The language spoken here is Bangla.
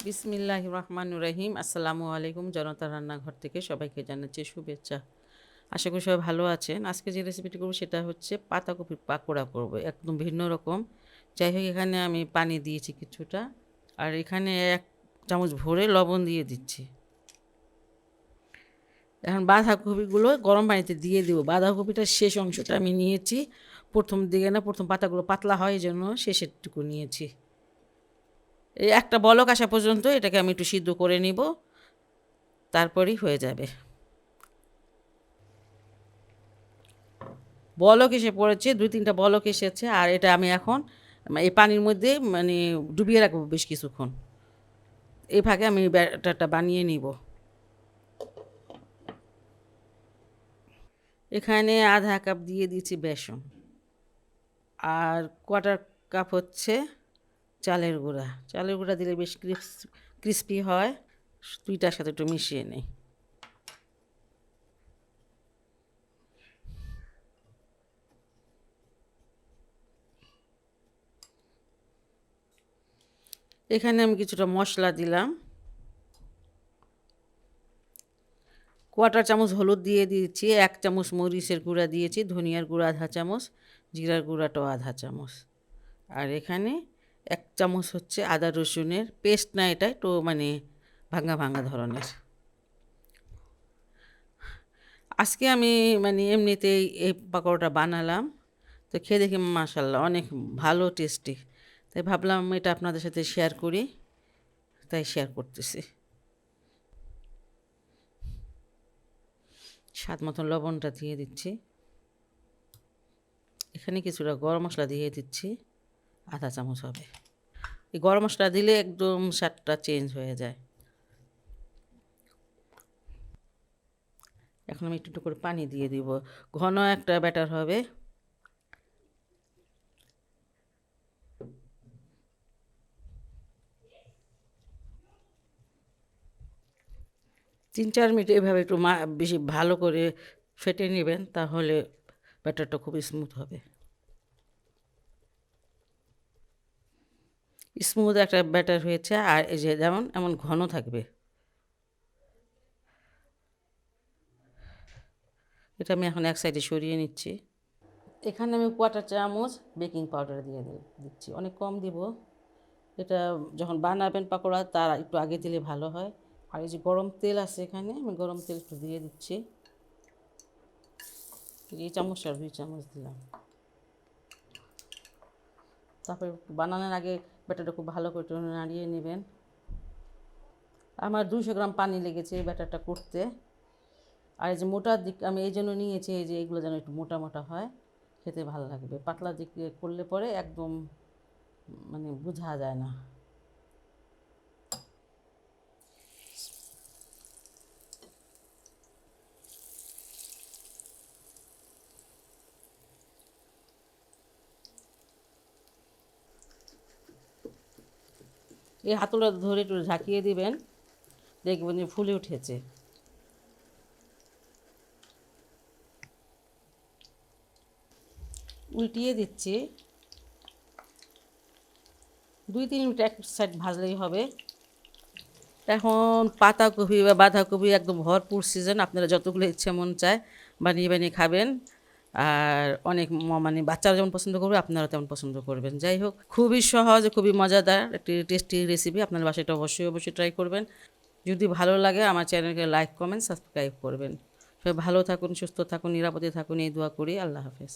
বিসমিল্লাহির রহমানির রহিম। আসসালামু আলাইকুম। জনতার রান্নাঘর থেকে সবাইকে জানাচ্ছি শুভেচ্ছা। আশা করি সবাই ভালো আছেন। আজকে যে রেসিপিটি করব সেটা হচ্ছে পাতাকপির পাকোড়া করব, একদম ভিন্ন রকম। যাই হোক, এখানে আমি পানি দিয়েছি কিছুটা, আর এখানে 1 চামচ ভরে লবণ দিয়ে দিচ্ছি। এখন বাঁধাকপিগুলো গরম পানিতে দিয়ে দেবো। বাঁধাকপিটার শেষ অংশটা আমি নিয়েছি, প্রথম দিকে না, প্রথম পাতাগুলো পাতলা হয় এই জন্য শেষেরটুকু নিয়েছি। এই একটা বলক আসা পর্যন্ত এটাকে আমি একটু সিদ্ধ করে নিব, তারপরেই হয়ে যাবে। বলক এসে পড়েছে, 2-3টা বলক এসেছে, আর এটা আমি এখন এই পানির মধ্যে ডুবিয়ে রাখবো বেশ কিছুক্ষণ। এই ফাঁকে আমি ব্যাটারটা বানিয়ে নিব। এখানে আধা কাপ দিয়ে দিচ্ছি বেসন, আর কোয়ার্টার কাপ হচ্ছে চালের গুঁড়া। চালের গুঁড়া দিলে বেশ ক্রিস্পি হয়। দুইটার সাথে একটু মিশিয়ে নেই। এখানে আমি কিছুটা মশলা দিলাম। কোয়ার্টার চামচ হলুদ দিয়ে দিয়েছি, 1 চামচ মরিচের গুঁড়া দিয়েছি, ধনিয়ার গুঁড়া আধা চামচ, জিরার গুঁড়াটাও আধা চামচ। আর এখানে 1 চামচ হচ্ছে আদা রসুনের পেস্ট, না এটা একটু ভাঙা ভাঙা ধরনের। আজকে আমি এমনিতেই এই পাকোড়াটা বানালাম, তো খেয়ে দেখি মাশাআল্লাহ অনেক ভালো টেস্টি। তাই ভাবলাম এটা আপনাদের সাথে শেয়ার করি, তাই শেয়ার করতেছি। স্বাদ মতন লবণটা দিয়ে দিচ্ছি। এখানে কিছুটা গরম মশলা দিয়ে দিচ্ছি, আধা চামচ হবে। এই গরম মশলা দিলে একদম স্বাদটা চেঞ্জ হয়ে যায়। এখন আমি একটু করে পানি দিয়ে দিব, ঘন একটা ব্যাটার হবে। তিন চার মিনিট এভাবে একটু বেশি ভালো করে ফেটে নেবেন, তাহলে ব্যাটারটা খুব স্মুথ হবে। স্মুথ একটা ব্যাটার হয়েছে, আর এই যে যেমন এমন ঘন থাকবে। এটা আমি এখন এক সাইডে সরিয়ে নিচ্ছি। এখানে আমি কোয়ার্টার চামচ বেকিং পাউডার দিয়ে দিচ্ছি, অনেক কম দিব। এটা যখন বানাবেন পাকোড়া তার একটু আগে দিলে ভালো হয়। আর এই যে গরম তেল আছে, এখানে আমি গরম তেল একটু দিয়ে দিচ্ছি। এই চামচ আর 2 চামচ দিলাম। তারপর বানানোর আগে ব্যাটারটা খুব ভালো করে নাড়িয়ে নেবেন। আমার 200 গ্রাম পানি লেগেছে এই ব্যাটারটা করতে। আর এই যে মোটার দিক আমি এই জন্য নিয়েছি, এই যে এগুলো যেন একটু মোটা মোটা হয়, খেতে ভালো লাগবে। পাতলা দিক করলে পরে একদম বোঝা যায় না। এই হাতলটা ধরে একটু ঝাঁকিয়ে দিবেন, দেখবেন যে ফুলে উঠেছে। উল্টিয়ে দিচ্ছি। 2-3 মিনিট এক সাইড ভাজলেই হবে। এখন পাতাকপি বা বাঁধাকপি একদম ভরপুর সিজন, আপনারা যতগুলো ইচ্ছে মন চায় বানিয়ে বানিয়ে খাবেন। আর অনেক বাচ্চারা যেমন পছন্দ করবে, আপনারা তেমন পছন্দ করবেন। যাই হোক, খুবই সহজ, খুবই মজাদার একটি টেস্টি রেসিপি। আপনার বাসাটা অবশ্যই অবশ্যই ট্রাই করবেন। যদি ভালো লাগে আমার চ্যানেলকে লাইক, কমেন্ট, সাবস্ক্রাইব করবেন। সবাই ভালো থাকুন, সুস্থ থাকুন, নিরাপদে থাকুন, এই দোয়া করি। আল্লাহ হাফেজ।